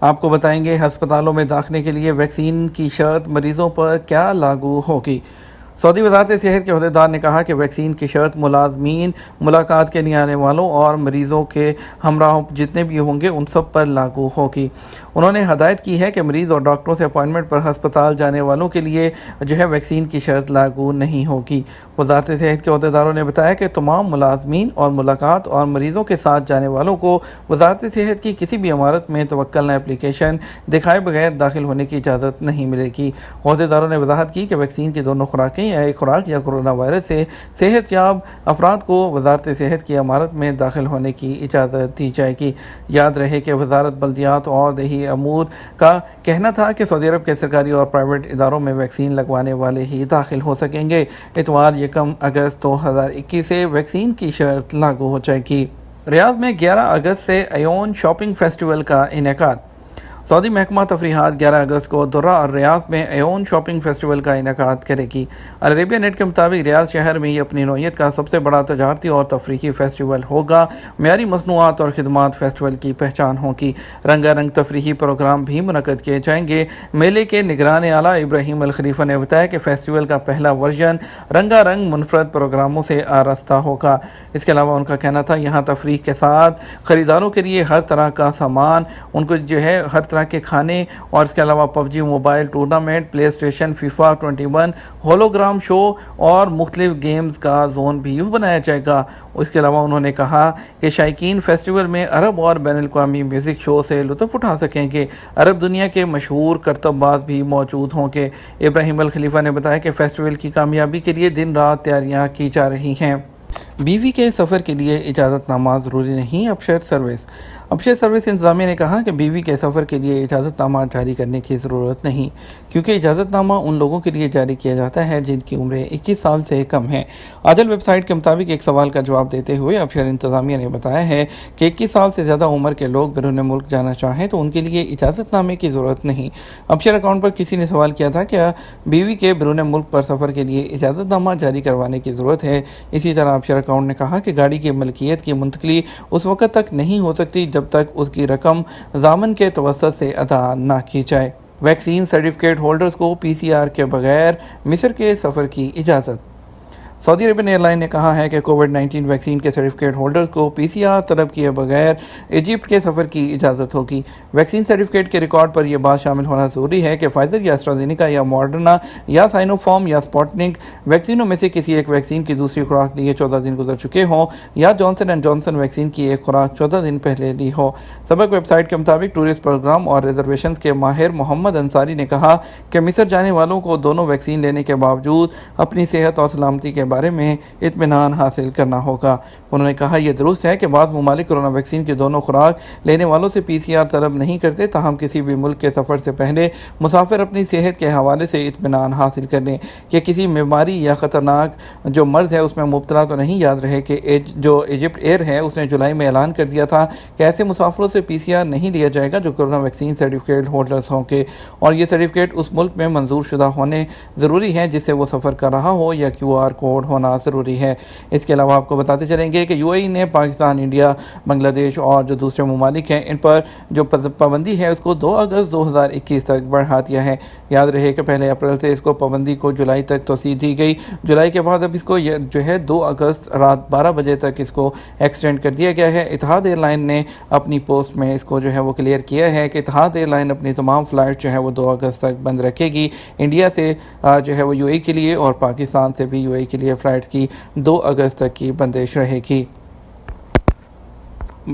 آپ کو بتائیں گے ہسپتالوں میں داخلے کے لیے ویکسین کی شرط مریضوں پر کیا لاگو ہوگی۔ سعودی وزارت صحت کے عہدیدار نے کہا کہ ویکسین کی شرط ملازمین، ملاقات کے لیے آنے والوں اور مریضوں کے ہمراہ جتنے بھی ہوں گے ان سب پر لاگو ہوگی۔ انہوں نے ہدایت کی ہے کہ مریض اور ڈاکٹروں سے اپائنٹمنٹ پر ہسپتال جانے والوں کے لیے ویکسین کی شرط لاگو نہیں ہوگی۔ وزارت صحت کے عہدیداروں نے بتایا کہ تمام ملازمین اور ملاقات اور مریضوں کے ساتھ جانے والوں کو وزارت صحت کی کسی بھی عمارت میں توکلنا اپلیکیشن دکھائے بغیر داخل ہونے کی اجازت نہیں ملے گی۔ عہدیداروں نے وضاحت کی کہ ویکسین کی دونوں خوراکیں یا ایک خوراک یا کورونا وائرس سے صحت یاب افراد کو وزارت صحت کی عمارت میں داخل ہونے کی اجازت دی جائے گی۔ یاد رہے کہ وزارت بلدیات اور دیہی امور کا کہنا تھا کہ سعودی عرب کے سرکاری اور پرائیویٹ اداروں میں ویکسین لگوانے والے ہی داخل ہو سکیں گے۔ اتوار 1 اگست 2021 سے ویکسین کی شرط لاگو ہو جائے گی۔ ریاض میں 11 اگست سے ایون شاپنگ فیسٹیول کا انعقاد۔ سعودی محکمہ تفریحات 11 اگست کو درہ اور ریاض میں ایون شاپنگ فیسٹیول کا انعقاد کرے گی۔ العربیہ نیٹ کے مطابق ریاض شہر میں یہ اپنی نوعیت کا سب سے بڑا تجارتی اور تفریحی فیسٹیول ہوگا۔ معیاری مصنوعات اور خدمات فیسٹیول کی پہچان ہوگی۔ رنگا رنگ تفریحی پروگرام بھی منعقد کیے جائیں گے۔ میلے کے نگران اعلیٰ ابراہیم الخلیفہ نے بتایا کہ فیسٹیول کا پہلا ورژن رنگا رنگ منفرد پروگراموں سے آراستہ ہوگا۔ اس کے علاوہ ان کا کہنا تھا یہاں تفریح کے ساتھ خریداروں کے لیے ہر طرح کا سامان، ان کو ہر طرح کے کھانے اور اس کے علاوہ PUBG موبائل ٹورنامنٹ، پلے اسٹیشن، FIFA 21 ہولوگرام شو اور مختلف گیمز کا زون بھی بنایا جائے گا۔ اس کے علاوہ انہوں نے کہا کہ شائقین فیسٹیول میں عرب اور بین الاقوامی میوزک شو سے لطف اٹھا سکیں گے۔ عرب دنیا کے مشہور کرتب باز بھی موجود ہوں گے۔ ابراہیم الخلیفہ نے بتایا کہ فیسٹیول کی کامیابی کے لیے دن رات تیاریاں کی جا رہی ہیں۔ بیوی کے سفر کے لیے اجازت نامہ ضروری نہیں، ابشر سروس انتظامیہ نے کہا کہ بیوی کے سفر کے لیے اجازت نامہ جاری کرنے کی ضرورت نہیں، کیونکہ اجازت نامہ ان لوگوں کے لیے جاری کیا جاتا ہے جن کی عمریں 21 سال سے کم ہیں۔ آجل ویب سائٹ کے مطابق ایک سوال کا جواب دیتے ہوئے ابشر انتظامیہ نے بتایا ہے کہ 21 سال سے زیادہ عمر کے لوگ بیرون ملک جانا چاہیں تو ان کے لیے اجازت نامے کی ضرورت نہیں۔ ابشر اکاؤنٹ پر کسی نے سوال کیا تھا کہ بیوی کے بیرون ملک پر سفر کے لیے اجازت نامہ جاری کروانے کی ضرورت ہے۔ اسی طرح ابشر اکاؤنٹ نے کہا کہ گاڑی کی ملکیت کی منتقلی اس وقت تک نہیں ہو سکتی جب تک اس کی رقم ضامن کے توسط سے ادا نہ کی جائے۔ ویکسین سرٹیفکیٹ ہولڈرز کو PCR کے بغیر مصر کے سفر کی اجازت۔ سعودی عربین ایئر لائن نے کہا ہے کہ کووڈ-19 ویکسین کے سرٹیفکیٹ ہولڈرز کو PCR طلب کیے بغیر ایجپٹ کے سفر کی اجازت ہوگی۔ ویکسین سرٹیفکیٹ کے ریکارڈ پر یہ بات شامل ہونا ضروری ہے کہ فائزر یا ایسٹرازینیکا یا ماڈرنا یا سائنو فارم یا اسپوٹنک ویکسینوں میں سے کسی ایک ویکسین کی دوسری خوراک لیے 14 دن گزر چکے ہوں یا جانسن اینڈ جانسن ویکسین کی ایک خوراک 14 دن پہلے لی ہو۔ سبق ویب سائٹ کے مطابق ٹورسٹ پروگرام اور ریزرویشنز کے ماہر محمد انصاری نے کہا کہ مصر جانے والوں کو دونوں ویکسین لینے کے باوجود اپنی صحت اور سلامتی کے بارے میں اطمینان حاصل کرنا ہوگا۔ انہوں نے کہا یہ درست ہے کہ بعض ممالک کورونا ویکسین کی دونوں خوراک لینے والوں سے PCR طلب نہیں کرتے، تاہم کسی بھی ملک کے سفر سے پہلے مسافر اپنی صحت کے حوالے سے اطمینان حاصل کر لیں کہ کسی بیماری یا خطرناک جو مرض ہے اس میں مبتلا تو نہیں۔ یاد رہے کہ جو ایجپٹ ایئر ہے اس نے جولائی میں اعلان کر دیا تھا کہ ایسے مسافروں سے PCR نہیں لیا جائے گا جو کورونا ویکسین سرٹیفکیٹ ہولڈرز ہوں گے، اور یہ سرٹیفکیٹ اس ملک میں منظور شدہ ہونے ضروری ہے جس سے وہ سفر کر رہا ہو، یا QR کوڈ ہونا ضروری ہے۔ اس کے علاوہ آپ کو بتاتے چلیں گے کہ UAE نے پاکستان، انڈیا، بنگلہ دیش اور جو دوسرے ممالک ہیں ان پر جو پابندی ہے اس کو 2 اگست 2021 تک بڑھا دیا ہے۔ یاد رہے کہ پہلے اپریل سے اس کو پابندی کو جولائی تک توسیع دی گئی۔ جولائی کے بعد اب اس کو 2 اگست رات 12 بجے تک اس کو ایکسٹینڈ کر دیا گیا ہے۔ اتحاد ایئر لائن نے اپنی پوسٹ میں اس کو وہ کلیئر کیا ہے کہ اتحاد ایئر لائن اپنی تمام فلائٹ وہ 2 اگست تک بند رکھے گی۔ انڈیا سے وہ UAE کے لیے اور پاکستان سے بھی UAE کے لیے فلائٹ کی 2 اگست تک کی بندش رہے گی۔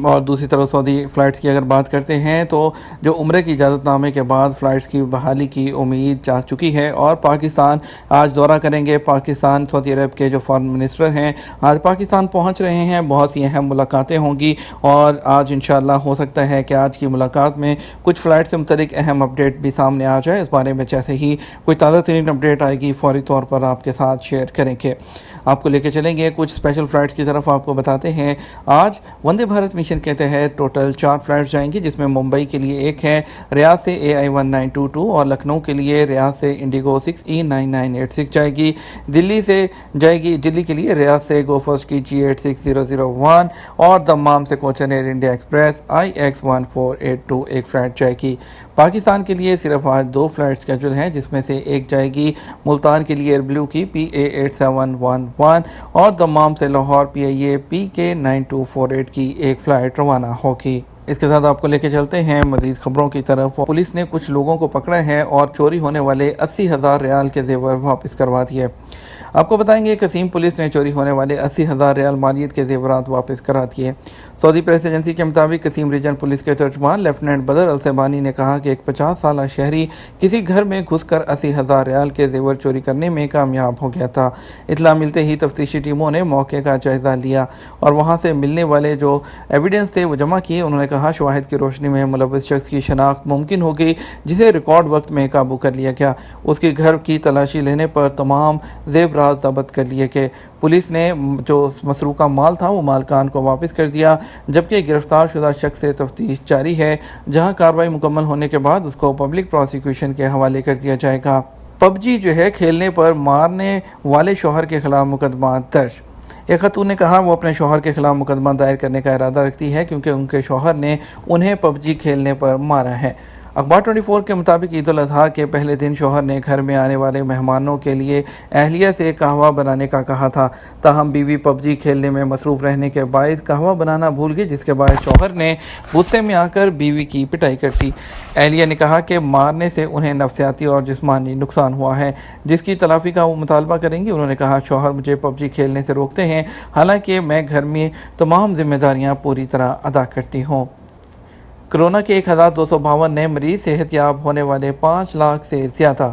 اور دوسری طرف سعودی فلائٹس کی اگر بات کرتے ہیں تو جو عمرے کی اجازت نامے کے بعد فلائٹس کی بحالی کی امید جاگ چکی ہے، اور پاکستان آج دورہ کریں گے۔ پاکستان سعودی عرب کے جو فارن منسٹر ہیں آج پاکستان پہنچ رہے ہیں۔ بہت سی اہم ملاقاتیں ہوں گی، اور آج انشاءاللہ ہو سکتا ہے کہ آج کی ملاقات میں کچھ فلائٹ سے متعلق اہم اپڈیٹ بھی سامنے آ جائے۔ اس بارے میں جیسے ہی کوئی تازہ ترین اپڈیٹ آئے گی فوری طور پر آپ کے ساتھ شیئر کریں گے۔ آپ کو لے کے چلیں گے کچھ اسپیشل فلائٹس کی طرف. آپ کو بتاتے ہیں آج وندے بھارت مشن کے تحت ٹوٹل 4 فلائٹس جائیں گی، جس میں ممبئی کے لیے ایک ہے ریاض سے AI1922 اور لکھنؤ کے لیے ریاض سے انڈیگو 6E9986 جائے گی. دلی کے لیے ریاض سے گو فرسٹ کی G86001 اور دمام سے کوچن ایئر انڈیا ایکسپریس IX1482 ایک فلائٹ جائے گی. پاکستان کے لیے صرف آج 2 فلائٹ اسکیجول ہیں، جس میں سے ایک جائے گی ملتان کے لیے ایئر بلیو کی PA8711 اور دمام سے لاہور PIA PK9248 کی ایک فلائٹ روانہ ہوگی. اس کے ساتھ آپ کو لے کے چلتے ہیں مزید خبروں کی طرف. پولیس نے کچھ لوگوں کو پکڑا ہے اور چوری ہونے والے 80,000 ریال کے زیور واپس کروا دیے. آپ کو بتائیں گے قسیم پولیس نے چوری ہونے والے 80,000 ریال مالیت کے زیورات واپس کرا دیے. سعودی پریس ایجنسی کے مطابق قسیم ریجن پولیس کے ترجمان لیفٹیننٹ بدر السبانی نے کہا کہ ایک 50 سالہ شہری کسی گھر میں گھس کر 80,000 ریال کے زیور چوری کرنے میں کامیاب ہو گیا تھا. اطلاع ملتے ہی تفتیشی ٹیموں نے موقع کا جائزہ لیا اور وہاں سے ملنے والے جو ایویڈنس تھے وہ جمع کیے. انہوں نے کہا شواہد کی روشنی میں ملوث شخص کی شناخت ممکن ہو گئی، جسے ریکارڈ وقت میں قابو کر لیا گیا. اس کے گھر کی تلاشی لینے پر تمام زیورات ضبط کر لیے گئے. پولیس نے جو مسروقہ مال تھا وہ مالکان کو واپس کر دیا، جبکہ گرفتار شدہ شخص سے تفتیش جاری ہے، جہاں کارروائی مکمل ہونے کے بعد اس کو پبلک پروسیکیوشن کے حوالے کر دیا جائے گا. PUBG کھیلنے پر مارنے والے شوہر کے خلاف مقدمہ درج. ایک خاتون نے کہا وہ اپنے شوہر کے خلاف مقدمہ دائر کرنے کا ارادہ رکھتی ہے کیونکہ ان کے شوہر نے انہیں PUBG کھیلنے پر مارا ہے. اخبار 24 کے مطابق عید الاضحیٰ کے پہلے دن شوہر نے گھر میں آنے والے مہمانوں کے لیے اہلیہ سے قہوہ بنانے کا کہا تھا، تاہم بیوی PUBG کھیلنے میں مصروف رہنے کے باعث قہوہ بنانا بھول گئی، جس کے باعث شوہر نے غصے میں آ کر بیوی کی پٹائی کر دی. اہلیہ نے کہا کہ مارنے سے انہیں نفسیاتی اور جسمانی نقصان ہوا ہے، جس کی تلافی کا وہ مطالبہ کریں گی. انہوں نے کہا شوہر مجھے PUBG کھیلنے سے روکتے ہیں، حالانکہ میں گھر میں تمام ذمہ داریاں پوری طرح ادا کرتی ہوں. کرونا کے 1,252 نئے مریض، صحت یاب ہونے والے 5 لاکھ سے زیادہ.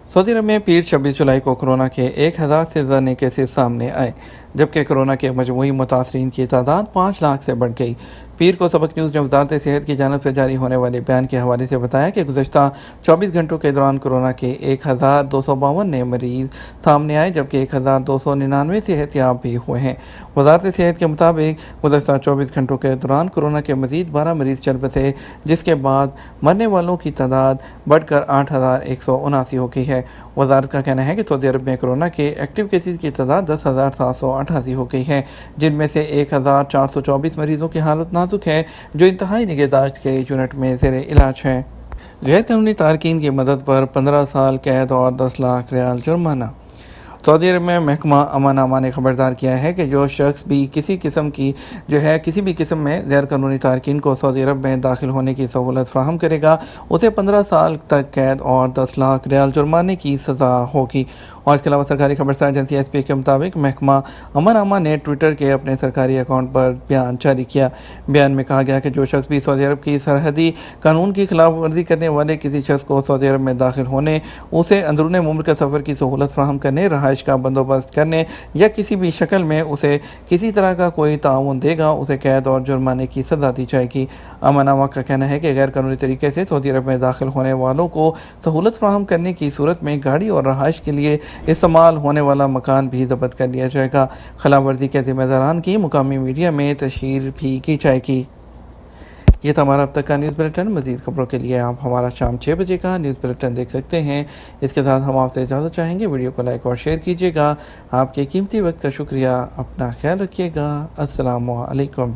سعودی عرب میں پیر 26 جولائی کو کرونا کے 1,000 سے زیادہ نئے کیسز سامنے آئے، جبکہ کرونا کے مجموعی متاثرین کی تعداد 5 لاکھ سے بڑھ گئی. پیر کو سبق نیوز نے وزارت صحت کی جانب سے جاری ہونے والے بیان کے حوالے سے بتایا کہ گزشتہ 24 گھنٹوں کے دوران کرونا کے 1,252 نئے مریض سامنے آئے، جبکہ 1,299 صحت یاب بھی ہوئے ہیں. وزارت صحت کے مطابق گزشتہ 24 گھنٹوں کے دوران کرونا کے مزید 12 مریض چل بسے، جس کے بعد مرنے والوں کی تعداد بڑھ کر 8,179 ہو گئی ہے. وزارت کا کہنا ہے کہ سعودی عرب میں کرونا کے ایکٹیو کیسز کی تعداد 10,788 ہو گئی ہے، جن میں سے 1,424 مریضوں کی حالت نازک ہے جو انتہائی نگہداشت کے یونٹ میں زیر علاج ہیں. غیر قانونی تارکین کی مدد پر 15 سال قید اور 10 لاکھ ریال جرمانہ. سعودی عرب میں محکمہ امن نے خبردار کیا ہے کہ جو شخص بھی کسی بھی قسم میں غیر قانونی تارکین کو سعودی عرب میں داخل ہونے کی سہولت فراہم کرے گا، اسے 15 سال تک قید اور 10 لاکھ ریال جرمانے کی سزا ہوگی. اور اس کے علاوہ سرکاری خبرساز ایجنسی SPA کے مطابق محکمہ امن نے ٹویٹر کے اپنے سرکاری اکاؤنٹ پر بیان جاری کیا. بیان میں کہا گیا کہ جو شخص بھی سعودی عرب کی سرحدی قانون کی خلاف ورزی کرنے والے کسی شخص کو سعودی عرب میں داخل ہونے، اسے اندرون مملکت سفر کی سہولت فراہم کرنے، رہائش کا بندوبست کرنے یا کسی بھی شکل میں اسے کسی طرح کا کوئی تعاون دے گا، اسے قید اور جرمانے کی سزا دی جائے گی. امن کا کہنا ہے کہ غیر قانونی طریقے سے سعودی عرب میں داخل ہونے والوں کو سہولت فراہم کرنے کی صورت میں گاڑی اور رہائش کے لیے استعمال ہونے والا مکان بھی ضبط کر لیا جائے گا. خلاف ورزی کے ذمہ داران کی مقامی میڈیا میں تشہیر بھی کی جائے گی. یہ تھا ہمارا اب تک کا نیوز بلیٹن. مزید خبروں کے لیے آپ ہمارا شام 6 بجے کا نیوز بلیٹن دیکھ سکتے ہیں. اس کے ساتھ ہم آپ سے اجازت چاہیں گے. ویڈیو کو لائک اور شیئر کیجیے گا. آپ کے قیمتی وقت کا شکریہ. اپنا خیال رکھیے گا. السلام علیکم.